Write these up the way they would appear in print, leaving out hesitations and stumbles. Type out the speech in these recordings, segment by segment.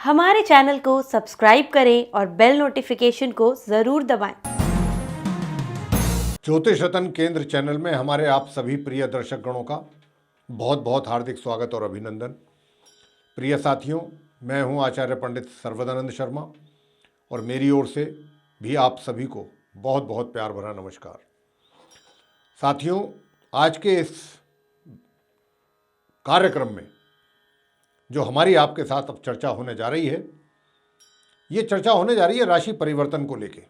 हमारे चैनल को सब्सक्राइब करें और बेल नोटिफिकेशन को ज़रूर दबाएं। ज्योतिष रतन केंद्र चैनल में हमारे आप सभी प्रिय दर्शक गणों का बहुत बहुत हार्दिक स्वागत और अभिनंदन। प्रिय साथियों, मैं हूं आचार्य पंडित सर्वदानंद शर्मा और मेरी ओर से भी आप सभी को बहुत बहुत प्यार भरा नमस्कार। साथियों, आज के इस कार्यक्रम में जो हमारी आपके साथ अब चर्चा होने जा रही है, ये चर्चा होने जा रही है राशि परिवर्तन को लेके।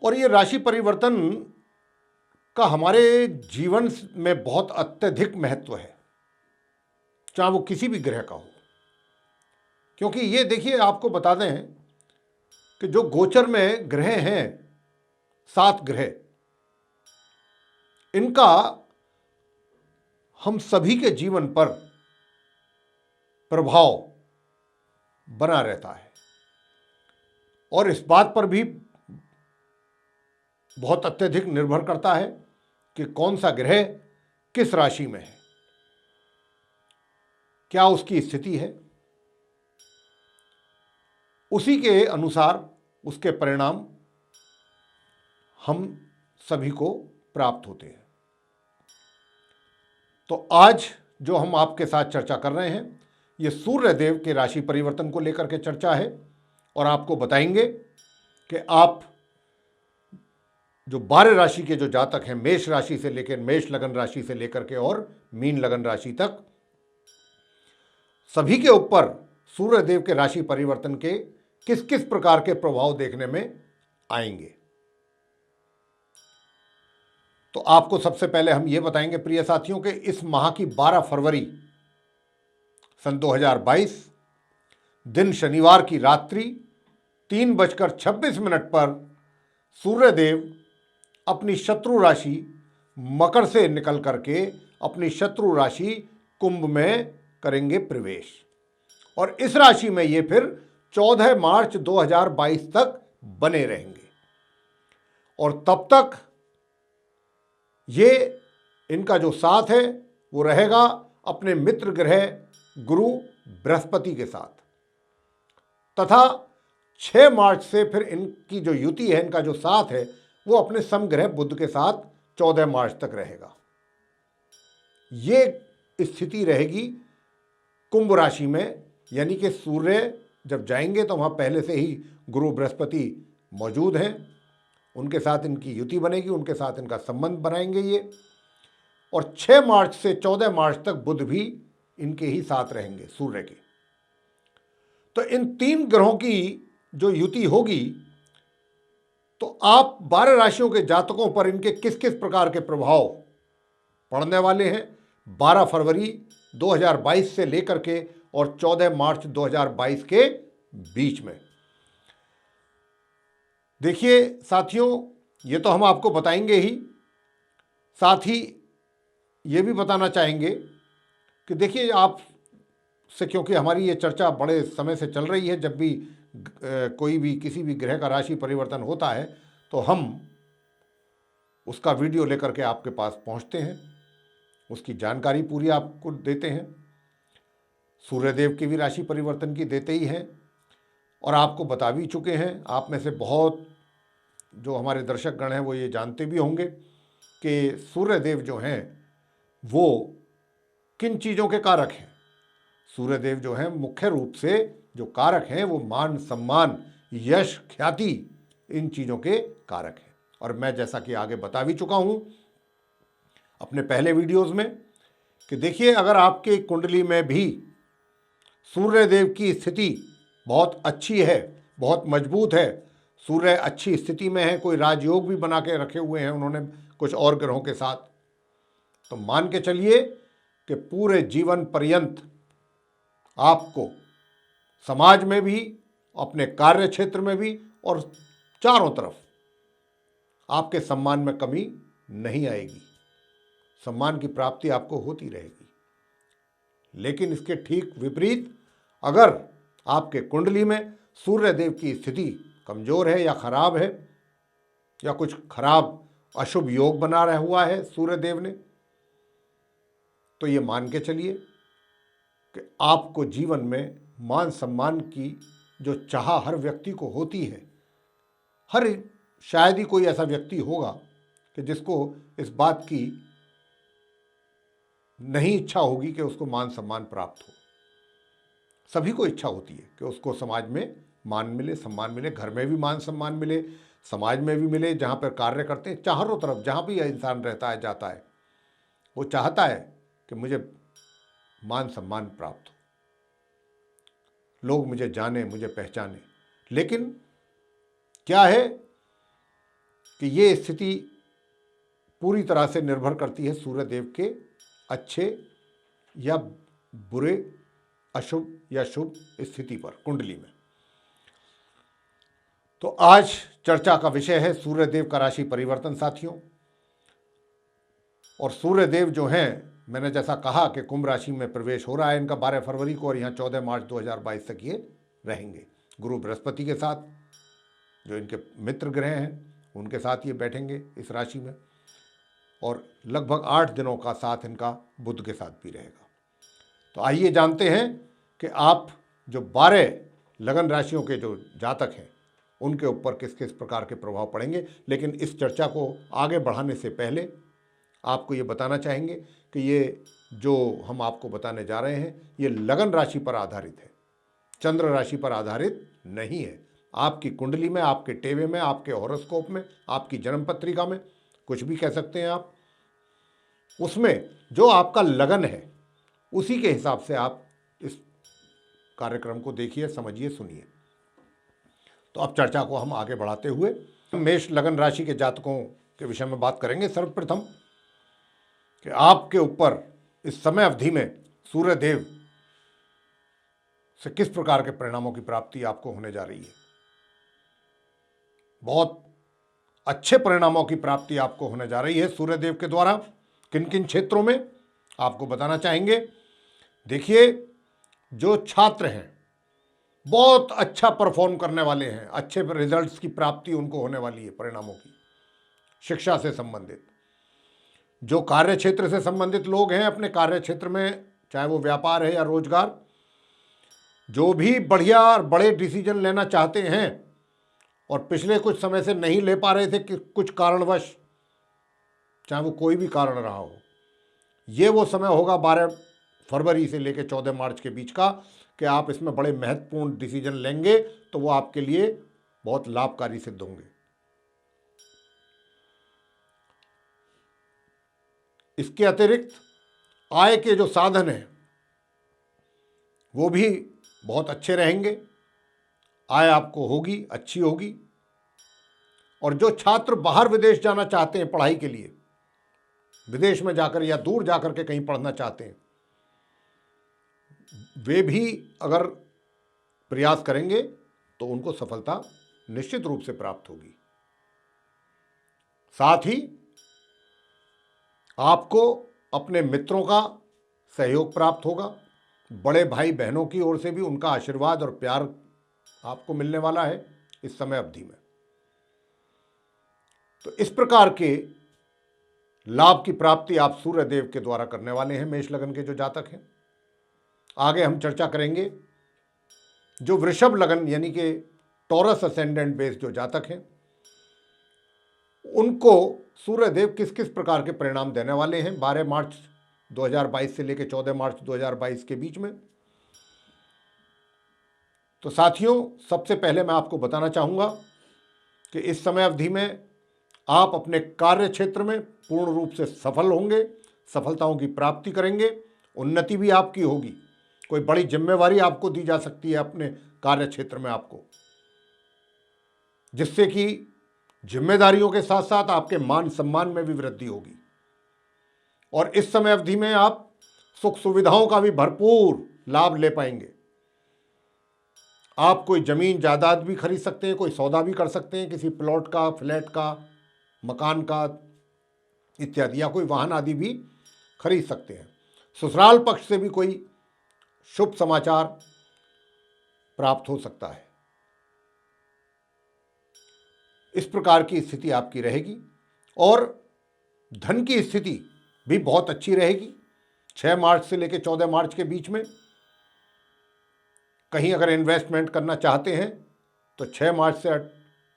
और ये राशि परिवर्तन का हमारे जीवन में बहुत अत्यधिक महत्व है, चाहे वो किसी भी ग्रह का हो। क्योंकि ये देखिए, आपको बता दें कि जो गोचर में ग्रह हैं, 7 ग्रह, इनका हम सभी के जीवन पर प्रभाव बना रहता है और इस बात पर भी बहुत अत्यधिक निर्भर करता है कि कौन सा ग्रह किस राशि में है, क्या उसकी स्थिति है। उसी के अनुसार उसके परिणाम हम सभी को प्राप्त होते हैं। तो आज जो हम आपके साथ चर्चा कर रहे हैं, ये सूर्य देव के राशि परिवर्तन को लेकर के चर्चा है और आपको बताएंगे कि आप जो 12 राशि के जो जातक हैं, मेष राशि से लेकर मेष लगन राशि से लेकर के और मीन लगन राशि तक, सभी के ऊपर सूर्य देव के राशि परिवर्तन के किस किस प्रकार के प्रभाव देखने में आएंगे। तो आपको सबसे पहले हम ये बताएंगे प्रिय साथियों के इस माह की 12 फरवरी सन 2022 दिन शनिवार की रात्रि 3:26 पर सूर्यदेव अपनी शत्रु राशि मकर से निकल करके अपनी शत्रु राशि कुंभ में करेंगे प्रवेश और इस राशि में ये फिर 14 मार्च 2022 तक बने रहेंगे और तब तक ये इनका जो साथ है वो रहेगा अपने मित्र ग्रह गुरु बृहस्पति के साथ, तथा 6 मार्च से फिर इनकी जो युति है, इनका जो साथ है, वो अपने समग्रह बुध के साथ 14 मार्च तक रहेगा। ये स्थिति रहेगी कुंभ राशि में, यानी कि सूर्य जब जाएंगे तो वहाँ पहले से ही गुरु बृहस्पति मौजूद हैं, उनके साथ इनकी युति बनेगी, उनके साथ इनका संबंध बनाएंगे ये, और 6 मार्च से 14 मार्च तक बुध भी इनके ही साथ रहेंगे सूर्य के। तो इन 3 ग्रहों की जो युति होगी, तो आप 12 राशियों के जातकों पर इनके किस किस प्रकार के प्रभाव पड़ने वाले हैं 12 फरवरी 2022 से लेकर के और 14 मार्च 2022 के बीच में। देखिए साथियों, ये तो हम आपको बताएंगे ही, साथ ही ये भी बताना चाहेंगे कि देखिए आप से, क्योंकि हमारी ये चर्चा बड़े समय से चल रही है, जब भी कोई भी किसी भी ग्रह का राशि परिवर्तन होता है तो हम उसका वीडियो लेकर के आपके पास पहुंचते हैं, उसकी जानकारी पूरी आपको देते हैं। सूर्यदेव की भी राशि परिवर्तन की देते ही हैं और आपको बता भी चुके हैं। आप में से बहुत जो हमारे दर्शक गण हैं वो ये जानते भी होंगे कि सूर्यदेव जो हैं वो किन चीज़ों के कारक हैं। सूर्यदेव जो हैं मुख्य रूप से जो कारक हैं वो मान सम्मान यश ख्याति, इन चीज़ों के कारक हैं। और मैं जैसा कि आगे बता भी चुका हूँ अपने पहले वीडियोज़ में कि देखिए, अगर आपके कुंडली में भी सूर्यदेव की स्थिति बहुत अच्छी है, बहुत मजबूत है, सूर्य अच्छी स्थिति में है, कोई राजयोग भी बना के रखे हुए हैं उन्होंने कुछ और ग्रहों के साथ, तो मान के चलिए कि पूरे जीवन पर्यंत आपको समाज में भी, अपने कार्य क्षेत्र में भी और चारों तरफ आपके सम्मान में कमी नहीं आएगी, सम्मान की प्राप्ति आपको होती रहेगी। लेकिन इसके ठीक विपरीत, अगर आपके कुंडली में सूर्यदेव की स्थिति कमजोर है या खराब है, या कुछ खराब अशुभ योग बना रहा हुआ है सूर्यदेव ने, तो ये मान के चलिए कि आपको जीवन में मान सम्मान की जो चाह हर व्यक्ति को होती है, हर शायद ही कोई ऐसा व्यक्ति होगा कि जिसको इस बात की नहीं इच्छा होगी कि उसको मान सम्मान प्राप्त हो। सभी को इच्छा होती है कि उसको समाज में मान मिले, सम्मान मिले, घर में भी मान सम्मान मिले, समाज में भी मिले, जहाँ पर कार्य करते हैं, चारों तरफ जहाँ भी इंसान रहता है जाता है, वो चाहता है कि मुझे मान सम्मान प्राप्त हो, लोग मुझे जाने, मुझे पहचाने। लेकिन क्या है कि ये स्थिति पूरी तरह से निर्भर करती है सूर्यदेव के अच्छे या बुरे, अशुभ या शुभ स्थिति पर, कुंडली में। तो आज चर्चा का विषय है सूर्यदेव का राशि परिवर्तन साथियों। और सूर्यदेव जो हैं, मैंने जैसा कहा कि कुंभ राशि में प्रवेश हो रहा है इनका 12 फरवरी को, और यहाँ 14 मार्च 2022 तक ये रहेंगे। गुरु बृहस्पति के साथ, जो इनके मित्र ग्रह हैं, उनके साथ ये बैठेंगे इस राशि में, और लगभग 8 दिनों का साथ इनका बुध के साथ भी रहेगा। तो आइए जानते हैं कि आप जो 12 लगन राशियों के जो जातक हैं उनके ऊपर किस किस प्रकार के प्रभाव पड़ेंगे। लेकिन इस चर्चा को आगे बढ़ाने से पहले आपको ये बताना चाहेंगे कि ये जो हम आपको बताने जा रहे हैं ये लगन राशि पर आधारित है, चंद्र राशि पर आधारित नहीं है। आपकी कुंडली में, आपके टेवे में, आपके हॉरोस्कोप में, आपकी जन्म पत्रिका में, कुछ भी कह सकते हैं आप, उसमें जो आपका लगन है उसी के हिसाब से आप इस कार्यक्रम को देखिए, समझिए, सुनिए। तो अब चर्चा को हम आगे बढ़ाते हुए मेष लगन राशि के जातकों के विषय में बात करेंगे। सर्वप्रथम कि आपके ऊपर इस समय अवधि में सूर्यदेव से किस प्रकार के परिणामों की प्राप्ति आपको होने जा रही है। बहुत अच्छे परिणामों की प्राप्ति आपको होने जा रही है सूर्यदेव के द्वारा। किन किन क्षेत्रों में आपको बताना चाहेंगे। देखिए, जो छात्र हैं बहुत अच्छा परफॉर्म करने वाले हैं, अच्छे रिजल्ट्स की प्राप्ति उनको होने वाली है परिणामों की, शिक्षा से संबंधित। जो कार्य क्षेत्र से संबंधित लोग हैं, अपने कार्य क्षेत्र में, चाहे वो व्यापार है या रोजगार, जो भी बढ़िया और बड़े डिसीजन लेना चाहते हैं और पिछले कुछ समय से नहीं ले पा रहे थे कि कुछ कारणवश, चाहे वो कोई भी कारण रहा हो, ये वो समय होगा 12 फरवरी से लेकर 14 मार्च के बीच का कि आप इसमें बड़े महत्वपूर्ण डिसीजन लेंगे तो वो आपके लिए बहुत लाभकारी सिद्ध होंगे। इसके अतिरिक्त आय के जो साधन हैं वो भी बहुत अच्छे रहेंगे, आय आपको होगी, अच्छी होगी। और जो छात्र बाहर विदेश जाना चाहते हैं पढ़ाई के लिए, विदेश में जाकर या दूर जाकर के कहीं पढ़ना चाहते हैं, वे भी अगर प्रयास करेंगे तो उनको सफलता निश्चित रूप से प्राप्त होगी। साथ ही आपको अपने मित्रों का सहयोग प्राप्त होगा, बड़े भाई बहनों की ओर से भी उनका आशीर्वाद और प्यार आपको मिलने वाला है इस समय अवधि में। तो इस प्रकार के लाभ की प्राप्ति आप सूर्यदेव के द्वारा करने वाले हैं मेष लगन के जो जातक हैं। आगे हम चर्चा करेंगे जो वृषभ लगन यानी कि टॉरस असेंडेंट बेस जो जातक हैं, उनको सूर्यदेव किस किस प्रकार के परिणाम देने वाले हैं 12 मार्च 2022 से लेकर 14 मार्च 2022 के बीच में। तो साथियों, सबसे पहले मैं आपको बताना चाहूँगा कि इस समय अवधि में आप अपने कार्य क्षेत्र में पूर्ण रूप से सफल होंगे, सफलताओं की प्राप्ति करेंगे, उन्नति भी आपकी होगी। कोई बड़ी जिम्मेवारी आपको दी जा सकती है अपने कार्य क्षेत्र में आपको, जिससे कि जिम्मेदारियों के साथ साथ आपके मान सम्मान में भी वृद्धि होगी। और इस समय अवधि में आप सुख सुविधाओं का भी भरपूर लाभ ले पाएंगे। आप कोई जमीन जायदाद भी खरीद सकते हैं, कोई सौदा भी कर सकते हैं, किसी प्लॉट का, फ्लैट का, मकान का इत्यादि, या कोई वाहन आदि भी खरीद सकते हैं। ससुराल पक्ष से भी कोई शुभ समाचार प्राप्त हो सकता है। इस प्रकार की स्थिति आपकी रहेगी। और धन की स्थिति भी बहुत अच्छी रहेगी 6 मार्च से लेकर 14 मार्च के बीच में। कहीं अगर इन्वेस्टमेंट करना चाहते हैं तो 6 मार्च से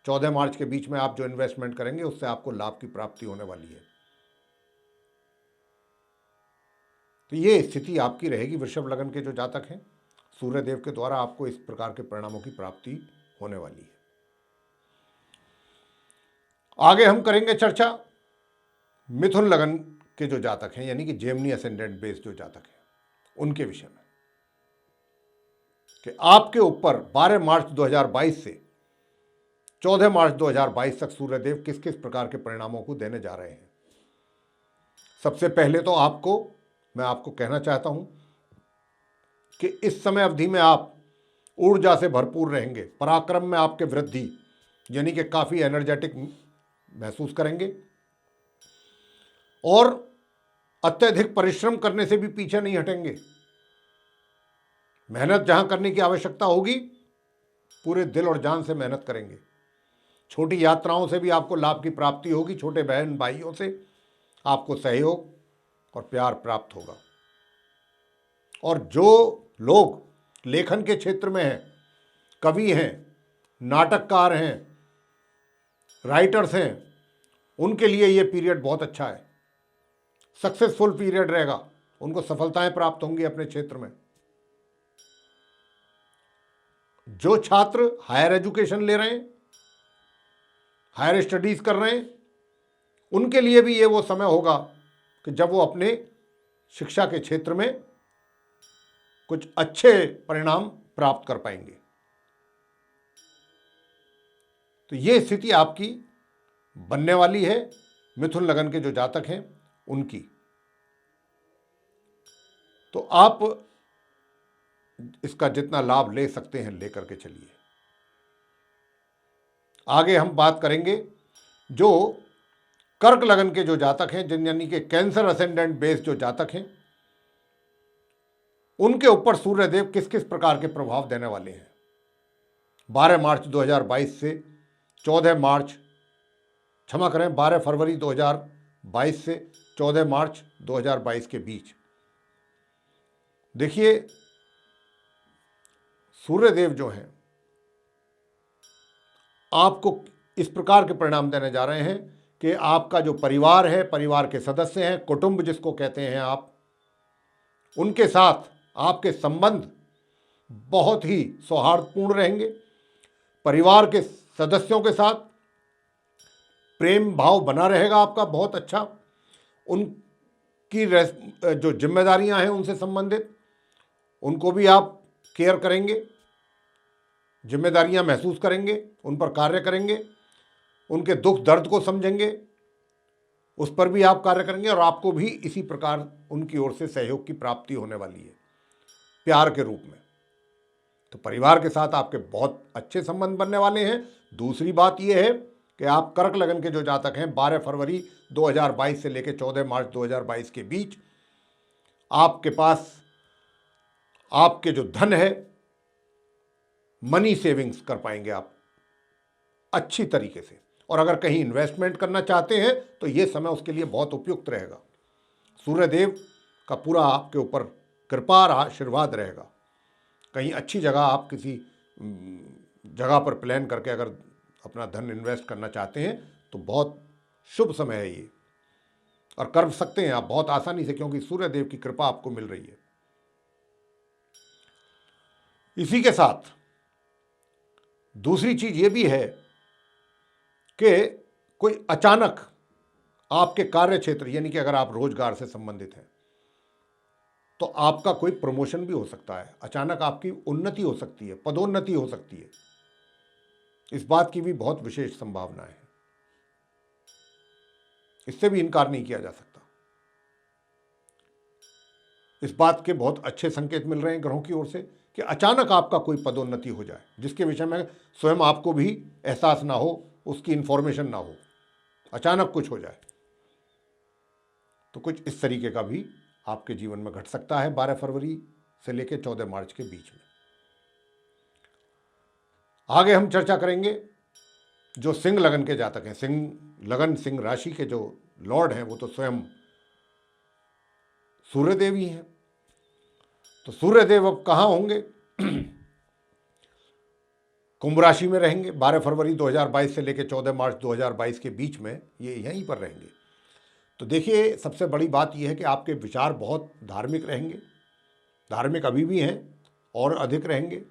14 मार्च के बीच में आप जो इन्वेस्टमेंट करेंगे उससे आपको लाभ की प्राप्ति होने वाली है। तो ये स्थिति आपकी रहेगी वृषभ लग्न के जो जातक हैं, सूर्यदेव के द्वारा आपको इस प्रकार के परिणामों की प्राप्ति होने वाली है। आगे हम करेंगे चर्चा मिथुन लग्न के जो जातक हैं, यानी कि जेमिनी असेंडेंट बेस जो जातक हैं, उनके विषय में कि आपके ऊपर 12 मार्च 2022 से 14 मार्च 2022 तक सूर्यदेव किस किस प्रकार के परिणामों को देने जा रहे हैं। सबसे पहले तो मैं आपको कहना चाहता हूं कि इस समय अवधि में आप ऊर्जा से भरपूर रहेंगे, पराक्रम में आपके वृद्धि, यानी कि काफ़ी एनर्जेटिक महसूस करेंगे और अत्यधिक परिश्रम करने से भी पीछे नहीं हटेंगे। मेहनत जहां करने की आवश्यकता होगी पूरे दिल और जान से मेहनत करेंगे। छोटी यात्राओं से भी आपको लाभ की प्राप्ति होगी, छोटे बहन भाइयों से आपको सहयोग और प्यार प्राप्त होगा। और जो लोग लेखन के क्षेत्र में हैं, कवि हैं, नाटककार हैं, राइटर्स हैं, उनके लिए ये पीरियड बहुत अच्छा है, सक्सेसफुल पीरियड रहेगा, उनको सफलताएं प्राप्त होंगी अपने क्षेत्र में। जो छात्र हायर एजुकेशन ले रहे हैं, हायर स्टडीज कर रहे हैं, उनके लिए भी ये वो समय होगा कि जब वो अपने शिक्षा के क्षेत्र में कुछ अच्छे परिणाम प्राप्त कर पाएंगे। तो ये स्थिति आपकी बनने वाली है मिथुन लग्न के जो जातक हैं उनकी। तो आप इसका जितना लाभ ले सकते हैं लेकर के चलिए। आगे हम बात करेंगे जो कर्क लग्न के जो जातक हैं, जिन यानी कि कैंसर असेंडेंट बेस जो जातक हैं, उनके ऊपर सूर्यदेव किस किस प्रकार के प्रभाव देने वाले हैं 12 मार्च 2022 से 14 मार्च, क्षमा करें, 12 फरवरी 2022 से 14 मार्च 2022 के बीच। देखिए, सूर्यदेव जो हैं आपको इस प्रकार के परिणाम देने जा रहे हैं कि आपका जो परिवार है, परिवार के सदस्य हैं, कुटुंब जिसको कहते हैं आप, उनके साथ आपके संबंध बहुत ही सौहार्दपूर्ण रहेंगे। परिवार के सदस्यों के साथ प्रेम भाव बना रहेगा आपका बहुत अच्छा। उनकी जो जिम्मेदारियां हैं उनसे संबंधित, उनको भी आप केयर करेंगे, जिम्मेदारियां महसूस करेंगे, उन पर कार्य करेंगे, उनके दुख दर्द को समझेंगे, उस पर भी आप कार्य करेंगे और आपको भी इसी प्रकार उनकी ओर से सहयोग की प्राप्ति होने वाली है प्यार के रूप में। तो परिवार के साथ आपके बहुत अच्छे संबंध बनने वाले हैं। दूसरी बात यह है कि आप कर्क लगन के जो जातक हैं 12 फरवरी 2022 से लेकर 14 मार्च 2022 के बीच आपके पास आपके जो धन है, मनी सेविंग्स कर पाएंगे आप अच्छी तरीके से। और अगर कहीं इन्वेस्टमेंट करना चाहते हैं तो ये समय उसके लिए बहुत उपयुक्त रहेगा। सूर्यदेव का पूरा आपके ऊपर कृपा और आशीर्वाद रहेगा। कहीं अच्छी जगह आप किसी जगह पर प्लान करके अगर अपना धन इन्वेस्ट करना चाहते हैं तो बहुत शुभ समय है ये, और कर सकते हैं आप बहुत आसानी से, क्योंकि सूर्यदेव की कृपा आपको मिल रही है। इसी के साथ दूसरी चीज ये भी है कि कोई अचानक आपके कार्य क्षेत्र, यानी कि अगर आप रोजगार से संबंधित हैं तो आपका कोई प्रमोशन भी हो सकता है, अचानक आपकी उन्नति हो सकती है, पदोन्नति हो सकती है। इस बात की भी बहुत विशेष संभावना है, इससे भी इनकार नहीं किया जा सकता। इस बात के बहुत अच्छे संकेत मिल रहे हैं ग्रहों की ओर से कि अचानक आपका कोई पदोन्नति हो जाए, जिसके विषय में स्वयं आपको भी एहसास ना हो, उसकी इंफॉर्मेशन ना हो, अचानक कुछ हो जाए। तो कुछ इस तरीके का भी आपके जीवन में घट सकता है 12 फरवरी से लेकर 14 मार्च के बीच में। आगे हम चर्चा करेंगे जो सिंह लगन के जातक हैं। सिंह लगन, सिंह राशि के जो लॉर्ड हैं वो तो स्वयं सूर्यदेव ही हैं। तो सूर्यदेव अब कहाँ होंगे कुंभ राशि में रहेंगे 12 फरवरी 2022 से लेकर 14 मार्च 2022 के बीच में, ये यहीं पर रहेंगे। तो देखिए, सबसे बड़ी बात यह है कि आपके विचार बहुत धार्मिक रहेंगे, धार्मिक अभी भी हैं और अधिक रहेंगे,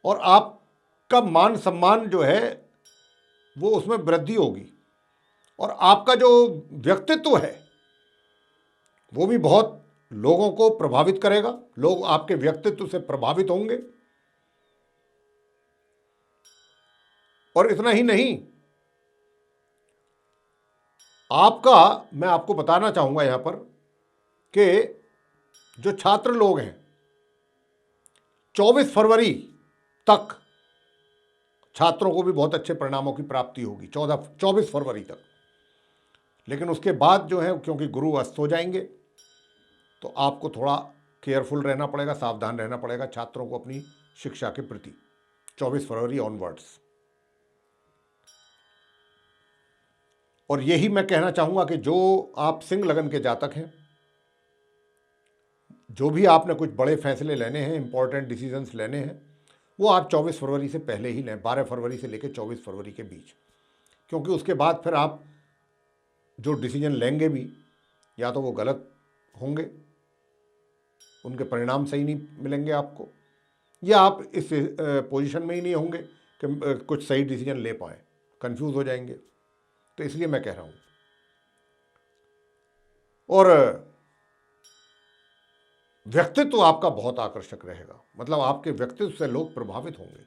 और आपका मान सम्मान जो है वो उसमें वृद्धि होगी, और आपका जो व्यक्तित्व है वो भी बहुत लोगों को प्रभावित करेगा। लोग आपके व्यक्तित्व से प्रभावित होंगे। और इतना ही नहीं, मैं आपको बताना चाहूंगा यहां पर कि जो छात्र लोग हैं 24 फरवरी तक छात्रों को भी बहुत अच्छे परिणामों की प्राप्ति होगी, 24 फरवरी तक। लेकिन उसके बाद जो है, क्योंकि गुरु अस्त हो जाएंगे, तो आपको थोड़ा केयरफुल रहना पड़ेगा, सावधान रहना पड़ेगा छात्रों को अपनी शिक्षा के प्रति 24 फरवरी ऑनवर्ड्स। और यही मैं कहना चाहूँगा कि जो आप सिंह लगन के जातक हैं, जो भी आपने कुछ बड़े फैसले लेने हैं, इंपॉर्टेंट डिसीजंस लेने हैं, वो आप 24 फरवरी से पहले ही लें, 12 फरवरी से लेकर 24 फरवरी के बीच। क्योंकि उसके बाद फिर आप जो डिसीजन लेंगे भी, या तो वो गलत होंगे, उनके परिणाम सही नहीं मिलेंगे आपको, या आप इस पोजीशन में ही नहीं होंगे कि कुछ सही डिसीजन ले पाएँ, कंफ्यूज हो जाएंगे। तो इसलिए मैं कह रहा हूँ। और व्यक्तित्व आपका बहुत आकर्षक रहेगा, मतलब आपके व्यक्तित्व से लोग प्रभावित होंगे,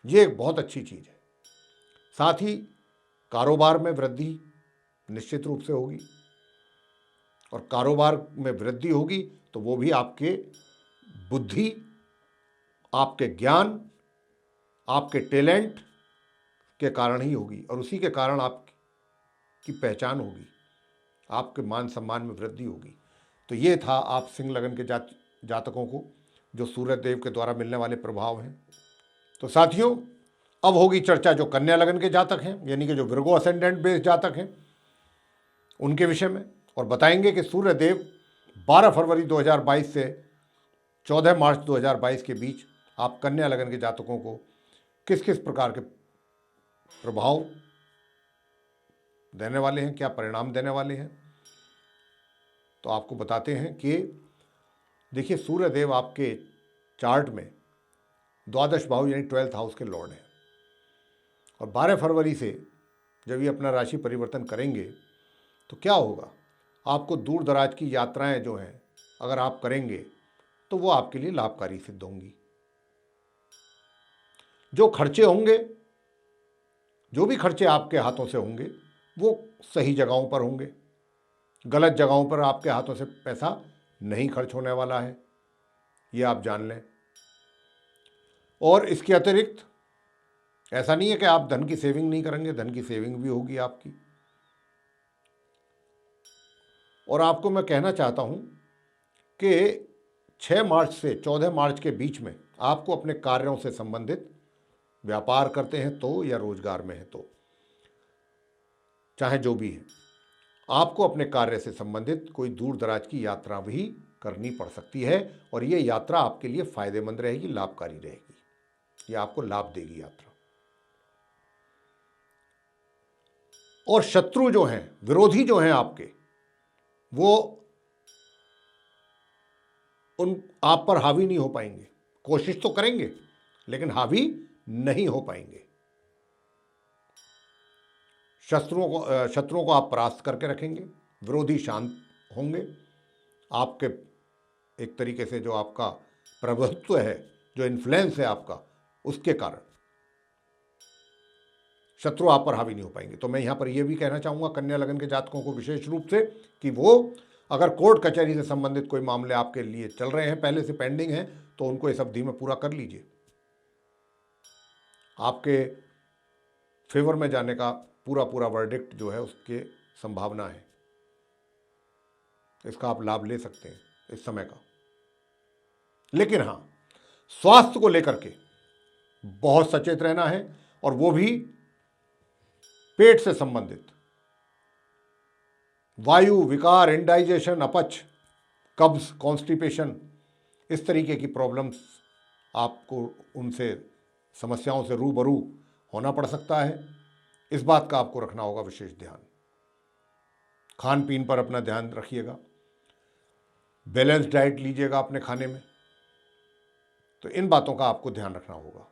ये एक बहुत अच्छी चीज है। साथ ही कारोबार में वृद्धि निश्चित रूप से होगी, और कारोबार में वृद्धि होगी तो वो भी आपके बुद्धि, आपके ज्ञान, आपके टैलेंट के कारण ही होगी, और उसी के कारण आपकी पहचान होगी, आपके मान सम्मान में वृद्धि होगी। तो ये था आप सिंह लगन के जातकों को जो सूर्य देव के द्वारा मिलने वाले प्रभाव हैं। तो साथियों, अब होगी चर्चा जो कन्या लगन के जातक हैं, यानी कि जो विर्गो असेंडेंट बेस्ड जातक हैं, उनके विषय में, और बताएंगे कि सूर्य देव 12 फरवरी 2022 से 14 मार्च 2022 के बीच आप कन्या लगन के जातकों को किस किस प्रकार के प्रभाव देने वाले हैं, क्या परिणाम देने वाले हैं। तो आपको बताते हैं कि देखिए, सूर्य देव आपके चार्ट में द्वादश भाव यानी 12th हाउस के लॉर्ड हैं, और 12 फरवरी से जब ये अपना राशि परिवर्तन करेंगे तो क्या होगा, आपको दूर दराज की यात्राएं जो हैं अगर आप करेंगे तो वो आपके लिए लाभकारी सिद्ध होंगी। जो खर्चे होंगे, जो भी खर्चे आपके हाथों से होंगे, वो सही जगहों पर होंगे, गलत जगहों पर आपके हाथों से पैसा नहीं खर्च होने वाला है, ये आप जान लें। और इसके अतिरिक्त ऐसा नहीं है कि आप धन की सेविंग नहीं करेंगे, धन की सेविंग भी होगी आपकी। और आपको मैं कहना चाहता हूं कि 6 मार्च से 14 मार्च के बीच में आपको अपने कार्यों से संबंधित, व्यापार करते हैं तो या रोजगार में है तो, चाहे जो भी है, आपको अपने कार्य से संबंधित कोई दूर दराज की यात्रा भी करनी पड़ सकती है, और ये यात्रा आपके लिए फायदेमंद रहेगी, लाभकारी रहेगी, ये आपको लाभ देगी यात्रा। और शत्रु जो हैं, विरोधी जो हैं आपके, वो उन आप पर हावी नहीं हो पाएंगे, कोशिश तो करेंगे लेकिन हावी नहीं हो पाएंगे। शत्रुओं को आप परास्त करके रखेंगे, विरोधी शांत होंगे, आपके एक तरीके से जो आपका प्रभुत्व है, जो इन्फ्लुएंस है आपका, उसके कारण शत्रु आप पर हावी नहीं हो पाएंगे। तो मैं यहाँ पर यह भी कहना चाहूँगा कन्या लगन के जातकों को विशेष रूप से कि वो अगर कोर्ट कचहरी से संबंधित कोई मामले आपके लिए चल रहे हैं, पहले से पेंडिंग हैं, तो उनको इस अवधि में पूरा कर लीजिए, आपके फेवर में जाने का पूरा वर्डिक्ट जो है उसके संभावना है, इसका आप लाभ ले सकते हैं इस समय का। लेकिन हाँ, स्वास्थ्य को लेकर के बहुत सचेत रहना है, और वो भी पेट से संबंधित वायु विकार, इंडाइजेशन, अपच, कब्ज, कॉन्स्टिपेशन, इस तरीके की प्रॉब्लम्स आपको उनसे समस्याओं से रूबरू होना पड़ सकता है। इस बात का आपको रखना होगा विशेष ध्यान। खान पीन पर अपना ध्यान रखिएगा, बैलेंस डाइट लीजिएगा अपने खाने में, तो इन बातों का आपको ध्यान रखना होगा।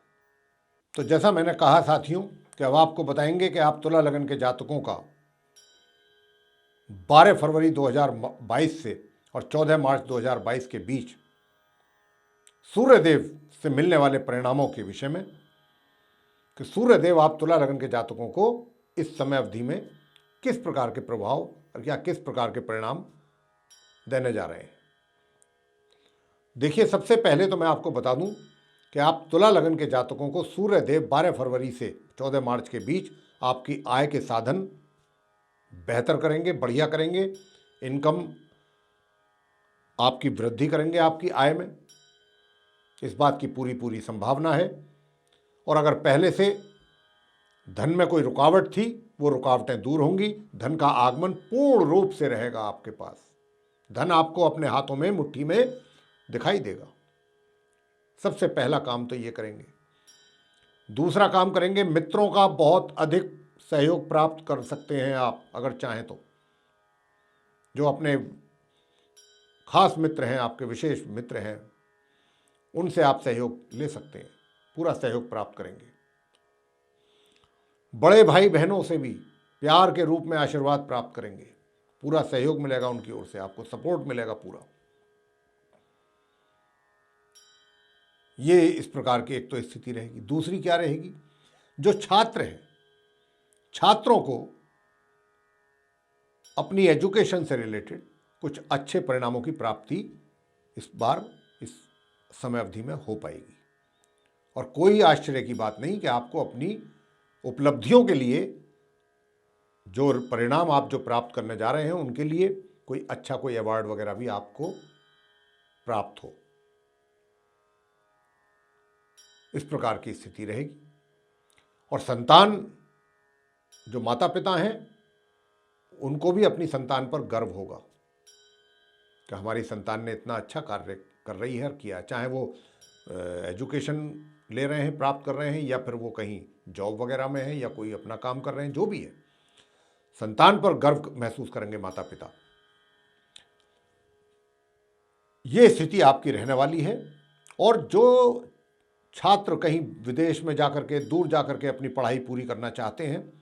तो जैसा मैंने कहा साथियों कि अब आपको बताएंगे कि आप तुला लगन के जातकों का 12 फरवरी 2022 से और 14 मार्च 2022 के बीच सूर्यदेव से मिलने वाले परिणामों के विषय में, कि सूर्यदेव आप तुला लगन के जातकों को इस समय अवधि में किस प्रकार के प्रभाव और क्या किस प्रकार के परिणाम देने जा रहे हैं। देखिए, सबसे पहले तो मैं आपको बता दूं कि आप तुला लगन के जातकों को सूर्यदेव 12 फरवरी से 14 मार्च के बीच आपकी आय के साधन बेहतर करेंगे, बढ़िया करेंगे। इनकम आपकी वृद्धि करेंगे आपकी आय में, इस बात की पूरी पूरी संभावना है। और अगर पहले से धन में कोई रुकावट थी, वो रुकावटें दूर होंगी। धन का आगमन पूर्ण रूप से रहेगा आपके पास। धन आपको अपने हाथों में, मुट्ठी में दिखाई देगा। सबसे पहला काम तो ये करेंगे। दूसरा काम करेंगे, मित्रों का बहुत अधिक सहयोग प्राप्त कर सकते हैं आप अगर चाहें तो। जो अपने खास मित्र हैं, आपके विशेष मित्र हैं, उनसे आप सहयोग ले सकते हैं, पूरा सहयोग प्राप्त करेंगे। बड़े भाई बहनों से भी प्यार के रूप में आशीर्वाद प्राप्त करेंगे, पूरा सहयोग मिलेगा उनकी ओर से, आपको सपोर्ट मिलेगा पूरा। ये इस प्रकार की एक तो स्थिति रहेगी। दूसरी क्या रहेगी, जो छात्र हैं, छात्रों को अपनी एजुकेशन से रिलेटेड कुछ अच्छे परिणामों की प्राप्ति इस बार इस समय अवधि में हो पाएगी। और कोई आश्चर्य की बात नहीं कि आपको अपनी उपलब्धियों के लिए जो परिणाम आप जो प्राप्त करने जा रहे हैं, उनके लिए कोई अच्छा कोई अवार्ड वगैरह भी आपको प्राप्त हो, इस प्रकार की स्थिति रहेगी। और संतान, जो माता पिता हैं, उनको भी अपनी संतान पर गर्व होगा कि हमारी संतान ने इतना अच्छा कार्य कर रही है और किया, चाहे वो एजुकेशन ले रहे हैं, प्राप्त कर रहे हैं, या फिर वो कहीं जॉब वगैरह में है, या कोई अपना काम कर रहे हैं, जो भी है, संतान पर गर्व महसूस करेंगे माता पिता। ये स्थिति आपकी रहने वाली है। और जो छात्र कहीं विदेश में जाकर के, दूर जाकर के अपनी पढ़ाई पूरी करना चाहते हैं,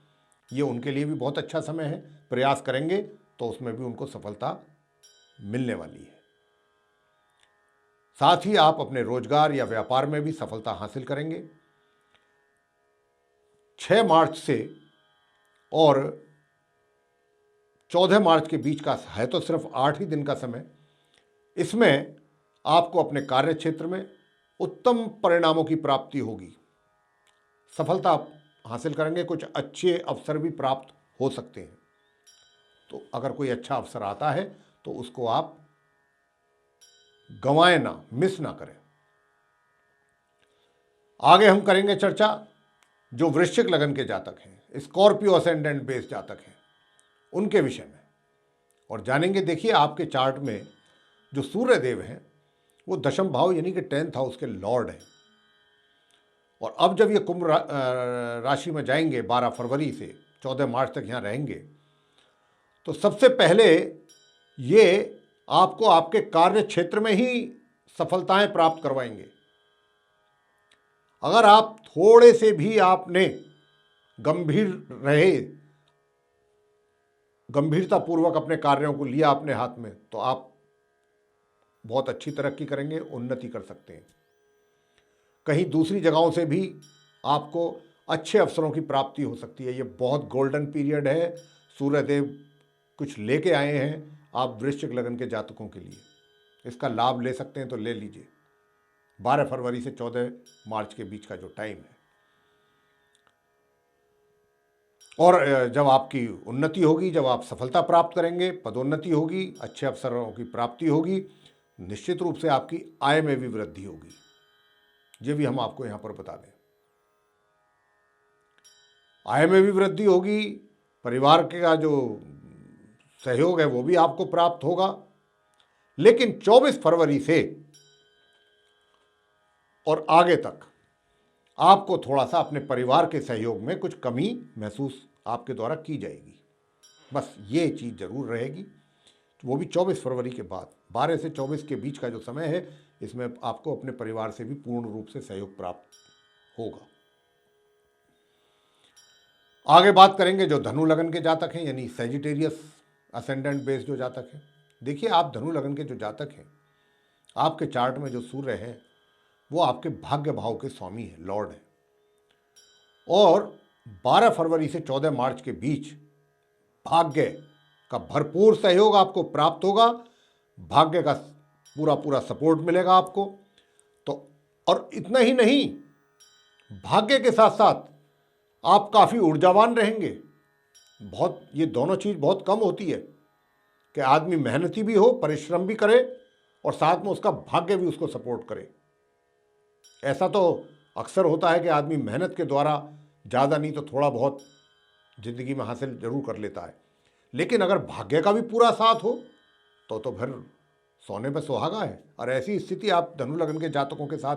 ये उनके लिए भी बहुत अच्छा समय है। प्रयास करेंगे तो उसमें भी उनको सफलता मिलने वाली है। साथ ही आप अपने रोजगार या व्यापार में भी सफलता हासिल करेंगे। 6 मार्च से और 14 मार्च के बीच का है तो सिर्फ 8 ही दिन का समय। इसमें आपको अपने कार्य क्षेत्र में उत्तम परिणामों की प्राप्ति होगी, सफलता हासिल करेंगे। कुछ अच्छे अवसर भी प्राप्त हो सकते हैं। तो अगर कोई अच्छा अवसर आता है तो उसको आप गंवाएं ना, मिस ना करें। आगे हम करेंगे चर्चा जो वृश्चिक लगन के जातक हैं, स्कॉर्पियो असेंडेंट बेस जातक हैं, उनके विषय में, और जानेंगे। देखिए, आपके चार्ट में जो सूर्यदेव हैं वो दशम भाव यानी कि 10th हाउस के लॉर्ड हैं। और अब जब ये कुंभ राशि में जाएंगे 12 फरवरी से 14 मार्च तक यहाँ रहेंगे, तो सबसे पहले ये आपको आपके कार्य क्षेत्र में ही सफलताएं प्राप्त करवाएंगे। अगर आप थोड़े से भी आपने गंभीरतापूर्वक अपने कार्यों को लिया अपने हाथ में, तो आप बहुत अच्छी तरक्की करेंगे, उन्नति कर सकते हैं। कहीं दूसरी जगहों से भी आपको अच्छे अवसरों की प्राप्ति हो सकती है। ये बहुत गोल्डन पीरियड है। सूर्यदेव कुछ लेके आए हैं आप वृश्चिक लगन के जातकों के लिए। इसका लाभ ले सकते हैं तो ले लीजिए। 12 फरवरी से 14 मार्च के बीच का जो टाइम है। और जब आपकी उन्नति होगी, जब आप सफलता प्राप्त करेंगे, पदोन्नति होगी, अच्छे अवसरों की प्राप्ति होगी, निश्चित रूप से आपकी आय में भी वृद्धि होगी। ये भी हम आपको यहां पर बता दें। आय में भी वृद्धि होगी, परिवार का जो सहयोग है वो भी आपको प्राप्त होगा। लेकिन 24 फरवरी से और आगे तक आपको थोड़ा सा अपने परिवार के सहयोग में कुछ कमी महसूस आपके द्वारा की जाएगी। बस ये चीज़ जरूर रहेगी, वो भी 24 फरवरी के बाद। 12 से 24 के बीच का जो समय है, इसमें आपको अपने परिवार से भी पूर्ण रूप से सहयोग प्राप्त होगा। आगे बात करेंगे जो धनु लगन के जातक हैं, यानी सेजिटेरियस असेंडेंट बेस जो जातक हैं। देखिए, आप धनु लगन के जो जातक हैं, आपके चार्ट में जो सूर्य है वो आपके भाग्य भाव के स्वामी है, लॉर्ड है। और 12 फरवरी से 14 मार्च के बीच भाग्य का भरपूर सहयोग आपको प्राप्त होगा, भाग्य का पूरा पूरा सपोर्ट मिलेगा आपको। तो और इतना ही नहीं, भाग्य के साथ साथ आप काफ़ी ऊर्जावान रहेंगे। बहुत, ये दोनों चीज़ बहुत कम होती है कि आदमी मेहनती भी हो, परिश्रम भी करे और साथ में उसका भाग्य भी उसको सपोर्ट करे। ऐसा तो अक्सर होता है कि आदमी मेहनत के द्वारा ज़्यादा नहीं तो थोड़ा बहुत ज़िंदगी में हासिल जरूर कर लेता है, लेकिन अगर भाग्य का भी पूरा साथ हो तो फिर सोने पे सुहागा है। और ऐसी स्थिति आप धनु लगन के जातकों के साथ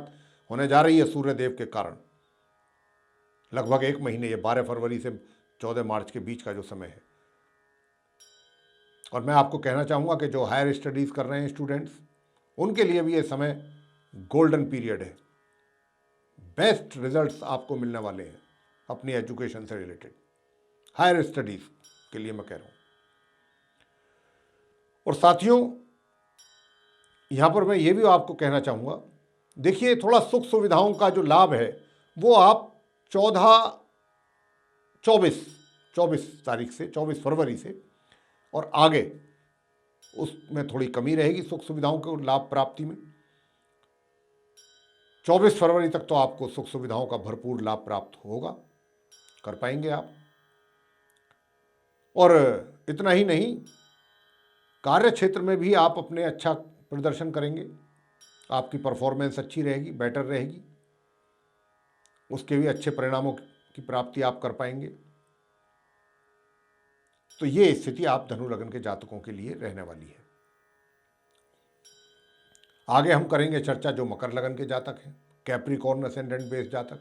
होने जा रही है सूर्यदेव के कारण। लगभग 1 महीने, ये 12 फरवरी से 14 मार्च के बीच का जो समय है। और मैं आपको कहना चाहूँगा कि जो हायर स्टडीज़ कर रहे हैं स्टूडेंट्स, उनके लिए भी ये समय गोल्डन पीरियड है। बेस्ट रिजल्ट्स आपको मिलने वाले हैं अपनी एजुकेशन से रिलेटेड, हायर स्टडीज़ के लिए मैं कह रहा हूँ। और साथियों, यहाँ पर मैं ये भी आपको कहना चाहूँगा, देखिए, थोड़ा सुख सुविधाओं का जो लाभ है वो आप 24 तारीख से, 24 फरवरी से और आगे उसमें थोड़ी कमी रहेगी सुख सुविधाओं के लाभ प्राप्ति में। 24 फरवरी तक तो आपको सुख सुविधाओं का भरपूर लाभ प्राप्त होगा, कर पाएंगे आप। और इतना ही नहीं, कार्य क्षेत्र में भी आप अपने अच्छा प्रदर्शन करेंगे, आपकी परफॉर्मेंस अच्छी रहेगी, बेटर रहेगी, उसके भी अच्छे परिणामों की प्राप्ति आप कर पाएंगे। तो ये स्थिति आप धनु लगन के जातकों के लिए रहने वाली है। आगे हम करेंगे चर्चा जो मकर लगन के जातक हैं, कैप्रिकॉर्न असेंडेंट बेस जातक।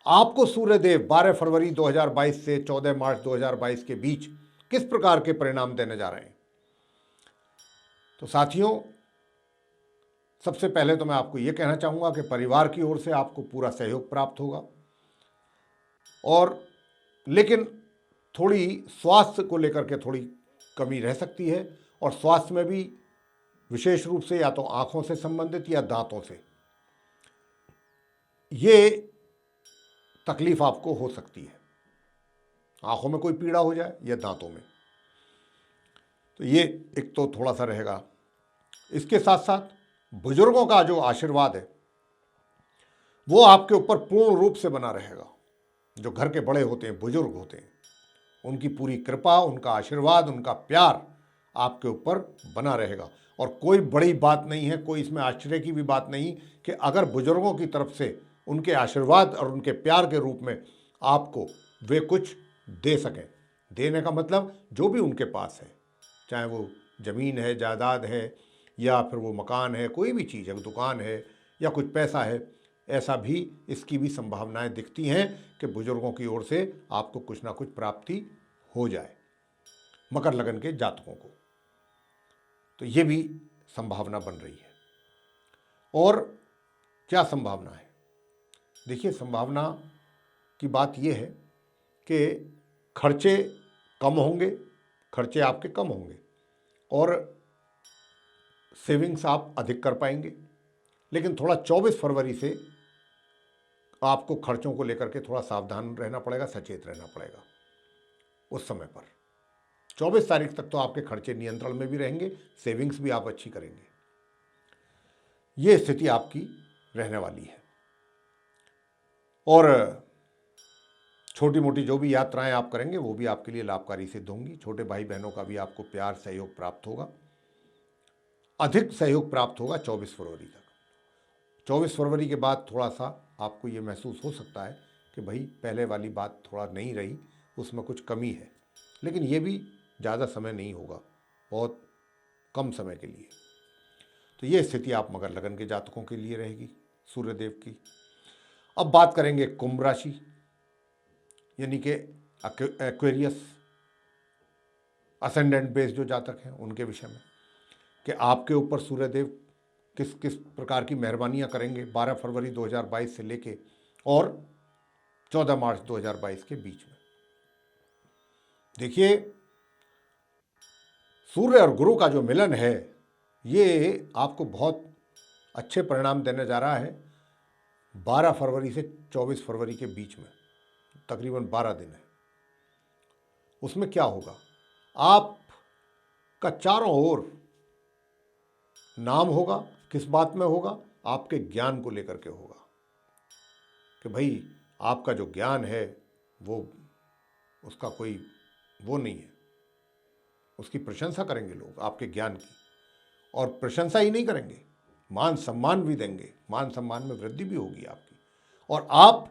आपको सूर्यदेव 12 फरवरी 2022 से 14 मार्च 2022 के बीच किस प्रकार के परिणाम देने जा रहे हैं। तो साथियों, सबसे पहले तो मैं आपको यह कहना चाहूँगा कि परिवार की ओर से आपको पूरा सहयोग प्राप्त होगा, और लेकिन थोड़ी स्वास्थ्य को लेकर के थोड़ी कमी रह सकती है। और स्वास्थ्य में भी विशेष रूप से या तो आँखों से संबंधित या दांतों से ये तकलीफ आपको हो सकती है। आँखों में कोई पीड़ा हो जाए या दांतों में, तो ये एक तो थोड़ा सा रहेगा। इसके साथ साथ बुजुर्गों का जो आशीर्वाद है वो आपके ऊपर पूर्ण रूप से बना रहेगा। जो घर के बड़े होते हैं, बुजुर्ग होते हैं, उनकी पूरी कृपा, उनका आशीर्वाद, उनका प्यार आपके ऊपर बना रहेगा। और कोई बड़ी बात नहीं है, कोई इसमें आश्चर्य की भी बात नहीं कि अगर बुजुर्गों की तरफ से उनके आशीर्वाद और उनके प्यार के रूप में आपको वे कुछ दे सकें। देने का मतलब जो भी उनके पास है, चाहे वो ज़मीन है, जायदाद है, या फिर वो मकान है, कोई भी चीज़ है, दुकान है या कुछ पैसा है, ऐसा भी इसकी भी संभावनाएं दिखती हैं कि बुजुर्गों की ओर से आपको कुछ ना कुछ प्राप्ति हो जाए मकर लगन के जातकों को। तो ये भी संभावना बन रही है। और क्या संभावना है? देखिए, संभावना की बात यह है कि खर्चे कम होंगे, खर्चे आपके कम होंगे और सेविंग्स आप अधिक कर पाएंगे। लेकिन थोड़ा 24 फरवरी से आपको खर्चों को लेकर के थोड़ा सावधान रहना पड़ेगा, सचेत रहना पड़ेगा उस समय पर। 24 तारीख तक तो आपके खर्चे नियंत्रण में भी रहेंगे, सेविंग्स भी आप अच्छी करेंगे। ये स्थिति आपकी रहने वाली है। और छोटी मोटी जो भी यात्राएं आप करेंगे वो भी आपके लिए लाभकारी सिद्ध होंगी। छोटे भाई बहनों का भी आपको प्यार, सहयोग प्राप्त होगा, अधिक सहयोग प्राप्त होगा 24 फरवरी तक। 24 फरवरी के बाद थोड़ा सा आपको ये महसूस हो सकता है कि भाई पहले वाली बात थोड़ा नहीं रही, उसमें कुछ कमी है, लेकिन ये भी ज़्यादा समय नहीं होगा, बहुत कम समय के लिए। तो ये स्थिति आप मकर लगन के जातकों के लिए रहेगी। सूर्यदेव की। अब बात करेंगे कुंभ राशि यानी कि एक्वेरियस असेंडेंट बेस जो जातक हैं उनके विषय में, कि आपके ऊपर सूर्यदेव किस किस प्रकार की मेहरबानियां करेंगे 12 फरवरी 2022 से लेके और 14 मार्च 2022 के बीच में। देखिए, सूर्य और गुरु का जो मिलन है ये आपको बहुत अच्छे परिणाम देने जा रहा है 12 फरवरी से 24 फरवरी के बीच में, तकरीबन 12 दिन है। उसमें क्या होगा, आपका चारों ओर नाम होगा। किस बात में होगा, आपके ज्ञान को लेकर के होगा कि भाई आपका जो ज्ञान है वो उसका कोई वो नहीं है, उसकी प्रशंसा करेंगे लोग आपके ज्ञान की। और प्रशंसा ही नहीं करेंगे, मान सम्मान भी देंगे, मान सम्मान में वृद्धि भी होगी आपकी। और आप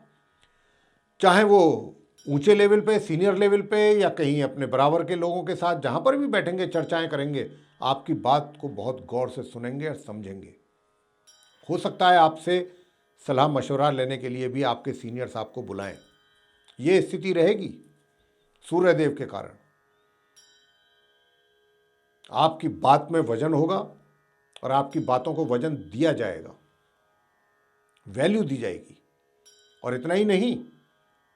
चाहे वो ऊंचे लेवल पे, सीनियर लेवल पे या कहीं अपने बराबर के लोगों के साथ जहां पर भी बैठेंगे, चर्चाएं करेंगे, आपकी बात को बहुत गौर से सुनेंगे और समझेंगे। हो सकता है आपसे सलाह मशवरा लेने के लिए भी आपके सीनियर्स आपको बुलाएं। ये स्थिति रहेगी सूर्यदेव के कारण। आपकी बात में वजन होगा और आपकी बातों को वजन दिया जाएगा, वैल्यू दी जाएगी। और इतना ही नहीं,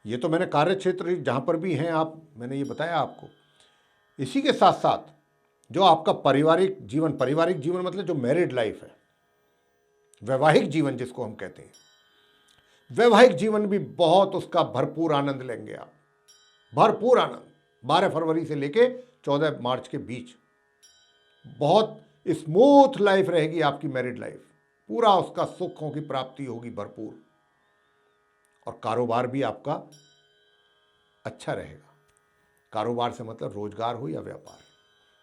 ये तो मैंने कार्य क्षेत्र जहां पर भी हैं आप, मैंने ये बताया आपको। इसी के साथ साथ जो आपका पारिवारिक जीवन मतलब जो मैरिड लाइफ है, वैवाहिक जीवन जिसको हम कहते हैं, वैवाहिक जीवन भी बहुत उसका भरपूर आनंद लेंगे आप, भरपूर आनंद। 12 फरवरी से लेके 14 मार्च के बीच बहुत स्मूथ लाइफ रहेगी आपकी मैरिड लाइफ, पूरा उसका सुखों की प्राप्ति होगी भरपूर। और कारोबार भी आपका अच्छा रहेगा। कारोबार से मतलब रोजगार हो या व्यापार,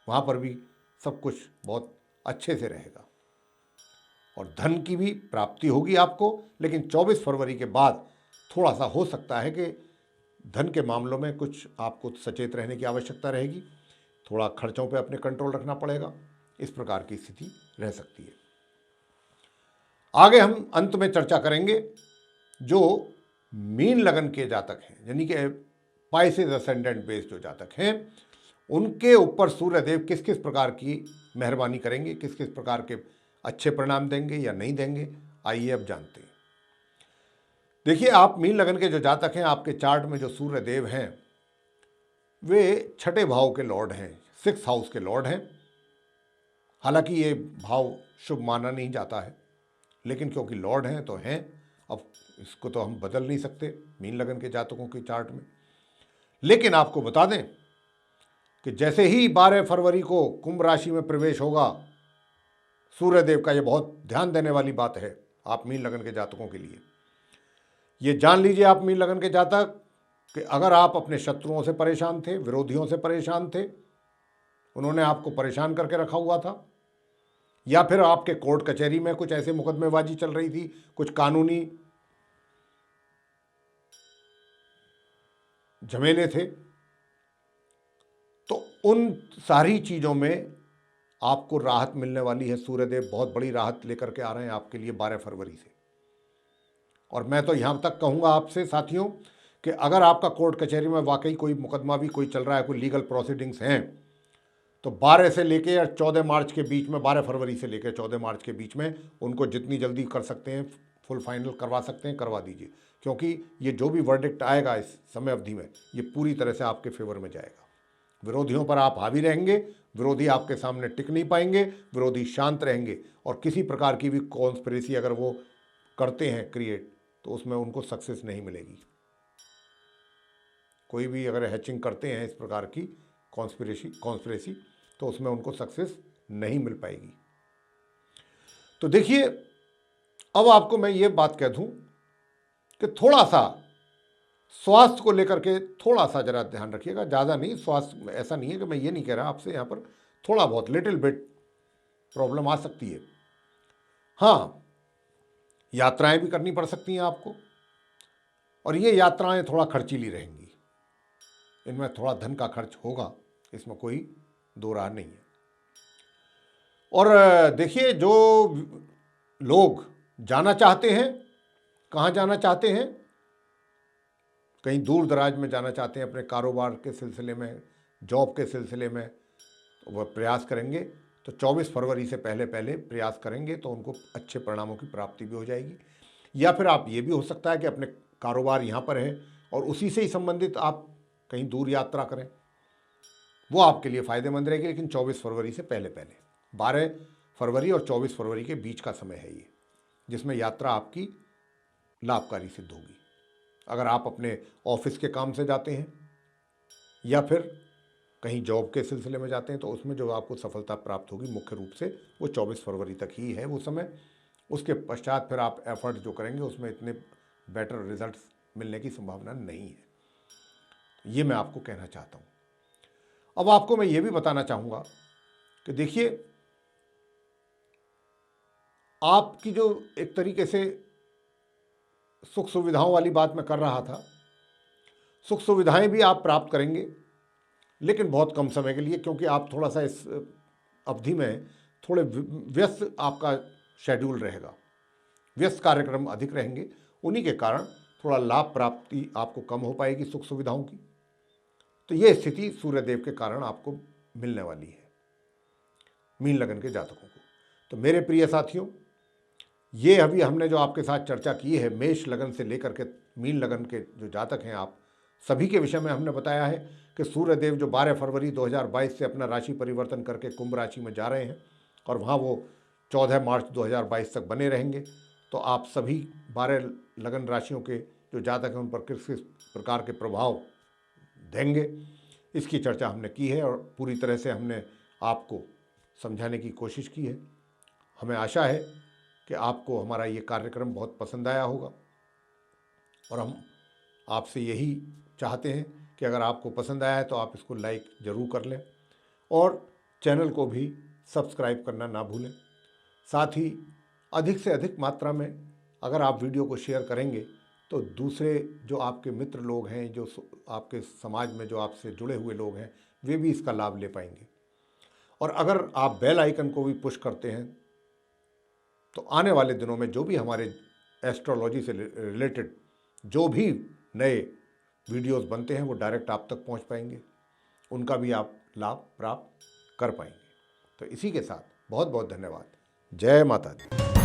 वहाँ पर भी सब कुछ बहुत अच्छे से रहेगा। और धन की भी प्राप्ति होगी आपको, लेकिन 24 फरवरी के बाद थोड़ा सा हो सकता है कि धन के मामलों में कुछ आपको सचेत रहने की आवश्यकता रहेगी, थोड़ा खर्चों पे अपने कंट्रोल रखना पड़ेगा। इस प्रकार की स्थिति रह सकती है। आगे हम अंत में चर्चा करेंगे जो मीन लगन के जातक हैं, यानी कि पाइसेस असेंडेंट बेस जो जातक हैं, उनके ऊपर सूर्यदेव किस किस प्रकार की मेहरबानी करेंगे, किस किस प्रकार के अच्छे परिणाम देंगे या नहीं देंगे। आइए अब जानते हैं। देखिए, आप मीन लगन के जो जातक हैं, आपके चार्ट में जो सूर्यदेव हैं वे छठे भाव के लॉर्ड हैं, 6th हाउस के लॉर्ड हैं। हालांकि ये भाव शुभ माना नहीं जाता है, लेकिन क्योंकि लॉर्ड हैं तो हैं। अब इसको तो हम बदल नहीं सकते मीन लगन के जातकों के चार्ट में। लेकिन आपको बता दें कि जैसे ही 12 फरवरी को कुंभ राशि में प्रवेश होगा सूर्यदेव का, ये बहुत ध्यान देने वाली बात है आप मीन लगन के जातकों के लिए। ये जान लीजिए आप मीन लगन के जातक कि अगर आप अपने शत्रुओं से परेशान थे, विरोधियों से परेशान थे, उन्होंने आपको परेशान करके रखा हुआ था, या फिर आपके कोर्ट कचहरी में कुछ ऐसे मुकदमेबाजी चल रही थी, कुछ कानूनी झमेले थे, तो उन सारी चीज़ों में आपको राहत मिलने वाली है। सूर्यदेव बहुत बड़ी राहत लेकर के आ रहे हैं आपके लिए 12 फरवरी से। और मैं तो यहाँ तक कहूँगा आपसे साथियों कि अगर आपका कोर्ट कचहरी में वाकई कोई मुकदमा भी कोई चल रहा है, कोई लीगल प्रोसीडिंग्स हैं, तो 12 से लेके और 14 मार्च के बीच में, 12 फरवरी से लेकर 14 मार्च के बीच में उनको जितनी जल्दी कर सकते हैं, फुल फाइनल करवा सकते हैं, करवा दीजिए। क्योंकि ये जो भी वर्डिक्ट आएगा इस समय अवधि में, ये पूरी तरह से आपके फेवर में जाएगा। विरोधियों पर आप हावी रहेंगे, विरोधी आपके सामने टिक नहीं पाएंगे, विरोधी शांत रहेंगे। और किसी प्रकार की भी कॉन्स्पिरेसी अगर वो करते हैं क्रिएट, तो उसमें उनको सक्सेस नहीं मिलेगी। कोई भी अगर हैचिंग करते हैं इस प्रकार की कॉन्स्पिरेसी, तो उसमें उनको सक्सेस नहीं मिल पाएगी। तो देखिए, अब आपको मैं ये बात कह दूं कि थोड़ा सा स्वास्थ्य को लेकर के थोड़ा सा जरा ध्यान रखिएगा। ज़्यादा नहीं, स्वास्थ्य ऐसा नहीं है कि मैं ये नहीं कह रहा आपसे, यहाँ पर थोड़ा बहुत लिटिल बिट प्रॉब्लम आ सकती है। हाँ, यात्राएं भी करनी पड़ सकती हैं आपको, और ये यात्राएं थोड़ा खर्चीली रहेंगी, इनमें थोड़ा धन का खर्च होगा, इसमें कोई दो राह नहीं है। और देखिए, जो लोग जाना चाहते हैं, कहाँ जाना चाहते हैं, कहीं दूर दराज में जाना चाहते हैं अपने कारोबार के सिलसिले में, जॉब के सिलसिले में, तो वह प्रयास करेंगे तो 24 फरवरी से पहले पहले प्रयास करेंगे तो उनको अच्छे परिणामों की प्राप्ति भी हो जाएगी। या फिर आप ये भी हो सकता है कि अपने कारोबार यहाँ पर है और उसी से ही संबंधित आप कहीं दूर यात्रा करें, वो आपके लिए फ़ायदेमंद रहेगी, लेकिन 24 फरवरी से पहले पहले। 12 फरवरी और 24 फरवरी के बीच का समय है ये, जिसमें यात्रा आपकी लाभकारी सिद्ध होगी। अगर आप अपने ऑफिस के काम से जाते हैं या फिर कहीं जॉब के सिलसिले में जाते हैं तो उसमें जो आपको सफलता प्राप्त होगी मुख्य रूप से वो 24 फरवरी तक ही है वो समय। उसके पश्चात फिर आप एफर्ट जो करेंगे उसमें इतने बेटर रिजल्ट्स मिलने की संभावना नहीं है, ये मैं आपको कहना चाहता हूँ। अब आपको मैं ये भी बताना चाहूँगा कि देखिए, आपकी जो एक तरीके से सुख सुविधाओं वाली बात मैं कर रहा था, सुख सुविधाएं भी आप प्राप्त करेंगे, लेकिन बहुत कम समय के लिए, क्योंकि आप थोड़ा सा इस अवधि में थोड़े व्यस्त आपका शेड्यूल रहेगा, व्यस्त कार्यक्रम अधिक रहेंगे, उन्हीं के कारण थोड़ा लाभ प्राप्ति आपको कम हो पाएगी सुख सुविधाओं की। तो ये स्थिति सूर्यदेव के कारण आपको मिलने वाली है मीन लगन के जातकों को। तो मेरे प्रिय साथियों, ये अभी हमने जो आपके साथ चर्चा की है मेष लगन से लेकर के मीन लगन के जो जातक हैं आप सभी के विषय में हमने बताया है कि सूर्यदेव जो 12 फरवरी 2022 से अपना राशि परिवर्तन करके कुंभ राशि में जा रहे हैं और वहाँ वो 14 मार्च 2022 तक बने रहेंगे। तो आप सभी 12 लगन राशियों के जो जातक हैं उन पर किस किस प्रकार के प्रभाव देंगे, इसकी चर्चा हमने की है और पूरी तरह से हमने आपको समझाने की कोशिश की है। हमें आशा है कि आपको हमारा ये कार्यक्रम बहुत पसंद आया होगा और हम आपसे यही चाहते हैं कि अगर आपको पसंद आया है तो आप इसको लाइक ज़रूर कर लें और चैनल को भी सब्सक्राइब करना ना भूलें। साथ ही अधिक से अधिक मात्रा में अगर आप वीडियो को शेयर करेंगे तो दूसरे जो आपके मित्र लोग हैं, जो आपके समाज में जो आपसे जुड़े हुए लोग हैं, वे भी इसका लाभ ले पाएंगे। और अगर आप बेल आइकन को भी पुश करते हैं तो आने वाले दिनों में जो भी हमारे एस्ट्रोलॉजी से रिलेटेड जो भी नए वीडियोस बनते हैं वो डायरेक्ट आप तक पहुंच पाएंगे, उनका भी आप लाभ प्राप्त कर पाएंगे। तो इसी के साथ बहुत बहुत धन्यवाद। जय माता दी।